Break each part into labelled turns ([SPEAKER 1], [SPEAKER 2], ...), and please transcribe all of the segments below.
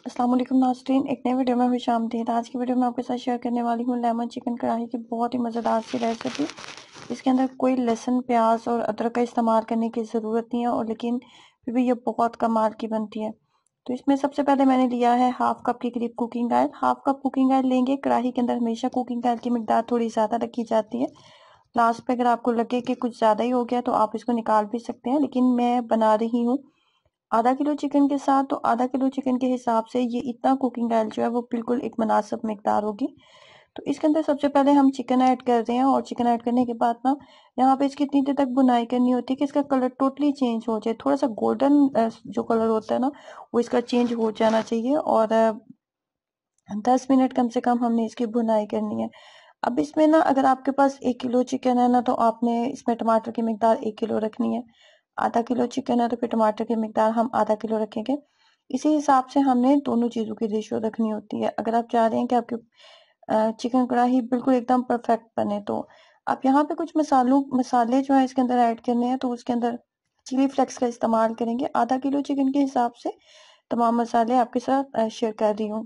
[SPEAKER 1] अस्सलाम वालेकुम नाज़रीन, एक नई वीडियो में खुश आमदीद। आज की वीडियो में आपके साथ शेयर करने वाली हूँ लेमन चिकन कढ़ाई की बहुत ही मज़ेदार सी रेसिपी। इसके अंदर कोई लहसुन, प्याज और अदरक का इस्तेमाल करने की ज़रूरत नहीं है और लेकिन फिर भी ये बहुत कमाल की बनती है। तो इसमें सबसे पहले मैंने लिया है हाफ कप के करीब cooking oil. Half cup cooking oil लेंगे। कढ़ाई के अंदर हमेशा कुकिंग ऑयल की मिकदार थोड़ी ज़्यादा रखी जाती है। लास्ट पे अगर आपको लगे कि कुछ ज़्यादा ही हो गया तो आप इसको निकाल भी सकते हैं, लेकिन मैं बना रही हूँ आधा किलो चिकन के साथ, तो आधा किलो चिकन के हिसाब से ये इतना कुकिंग ऑयल जो है वो बिल्कुल एक मुनासिब मिकदार होगी। तो इसके अंदर सबसे पहले हम चिकन ऐड कर रहे हैं और चिकन ऐड करने के बाद ना यहाँ पे इसकी इतनी देर तक बुनाई करनी होती है कि इसका कलर टोटली चेंज हो जाए। थोड़ा सा गोल्डन जो कलर होता है ना वो इसका चेंज हो जाना चाहिए और 10 मिनट कम से कम हमने इसकी बुनाई करनी है। अब इसमें ना अगर आपके पास 1 किलो चिकन है ना तो आपने इसमें टमाटर की मिकदार 1 किलो रखनी है। आधा किलो चिकन है तो फिर टमाटर की मिकदार हम आधा किलो रखेंगे। इसी हिसाब से हमने दोनों चीजों की रेशियो रखनी होती है। अगर आप चाह रहे हैं कि आपकी चिकन कढ़ाई बिल्कुल एकदम परफेक्ट बने तो आप यहाँ पे कुछ मसाले जो है इसके अंदर ऐड करने हैं। तो उसके अंदर चिली फ्लेक्स का इस्तेमाल करेंगे। आधा किलो चिकन के हिसाब से तमाम मसाले आपके साथ शेयर कर रही हूँ।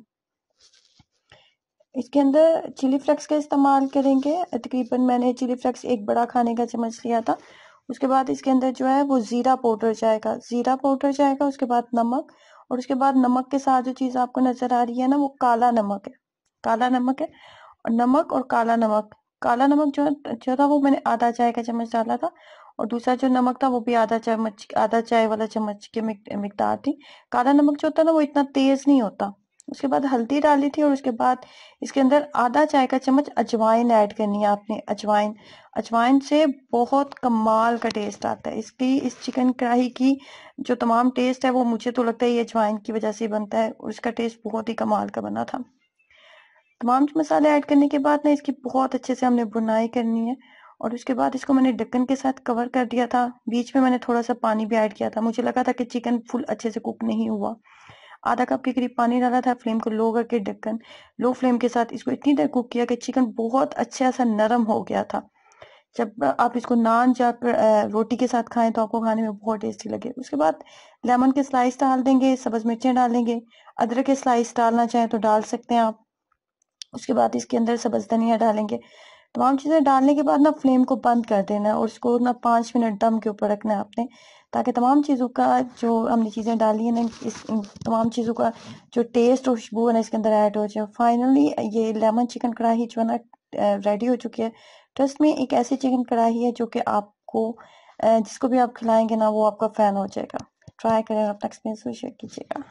[SPEAKER 1] इसके अंदर चिली फ्लेक्स का इस्तेमाल करेंगे। तकरीबन मैंने चिली फ्लेक्स एक बड़ा खाने का चम्मच लिया था। उसके बाद इसके अंदर जो है वो जीरा पाउडर जाएगा, उसके बाद नमक, और उसके बाद नमक के साथ जो चीज आपको नजर आ रही है ना वो काला नमक है। काला नमक है और नमक और काला नमक जो था वो मैंने आधा चाय का चम्मच डाला था और दूसरा जो नमक था वो भी आधा चाय वाला चम्मच की मिकदार थी। काला नमक जो होता है ना वो इतना तेज नहीं होता। उसके बाद हल्दी डाली थी और उसके बाद इसके अंदर आधा चाय का चम्मच अजवाइन ऐड करनी है आपने। अजवाइन से बहुत कमाल का टेस्ट आता है। इस चिकन कढ़ाई की जो तमाम टेस्ट है वो मुझे तो लगता है ये अजवाइन की वजह से बनता है और इसका टेस्ट बहुत ही कमाल का बना था। तमाम मसाले ऐड करने के बाद ना इसकी बहुत अच्छे से हमने बुनाई करनी है और उसके बाद इसको मैंने ढक्कन के साथ कवर कर दिया था। बीच में मैंने थोड़ा सा पानी भी ऐड किया था, मुझे लगा था कि चिकन फुल अच्छे से कुक नहीं हुआ। आधा कप के करीब पानी डाला था। फ्लेम को लो करके ढक्कन लो फ्लेम के साथ इसको इतनी देर कुक किया कि चिकन बहुत अच्छा सा नरम हो गया था। जब आप इसको नान या रोटी के साथ खाएं तो आपको खाने में बहुत टेस्टी लगे। उसके बाद लेमन के स्लाइस डाल देंगे, सब्ज मिर्चें डालेंगे, अदरक के स्लाइस डालना चाहें तो डाल सकते हैं आप। उसके बाद इसके अंदर सब्ज धनिया डालेंगे। तमाम चीजें डालने के बाद ना फ्लेम को बंद कर देना है और इसको ना 5 मिनट दम के ऊपर रखना है आपने, ताकि तमाम चीजों का जो हमने चीजें डाली है ना इन तमाम चीजों का जो टेस्ट और खुशबू है ना इसके अंदर ऐड हो जाए। फाइनली ये लेमन चिकन कढ़ाई जो है ना रेडी हो चुकी है। ट्रस्ट में एक ऐसी चिकन कढ़ाई है जो कि आपको जिसको भी आप खिलाएंगे ना वो आपका फैन हो जाएगा। ट्राई करें, अपना एक्सपीरियंस शेयर कीजिएगा।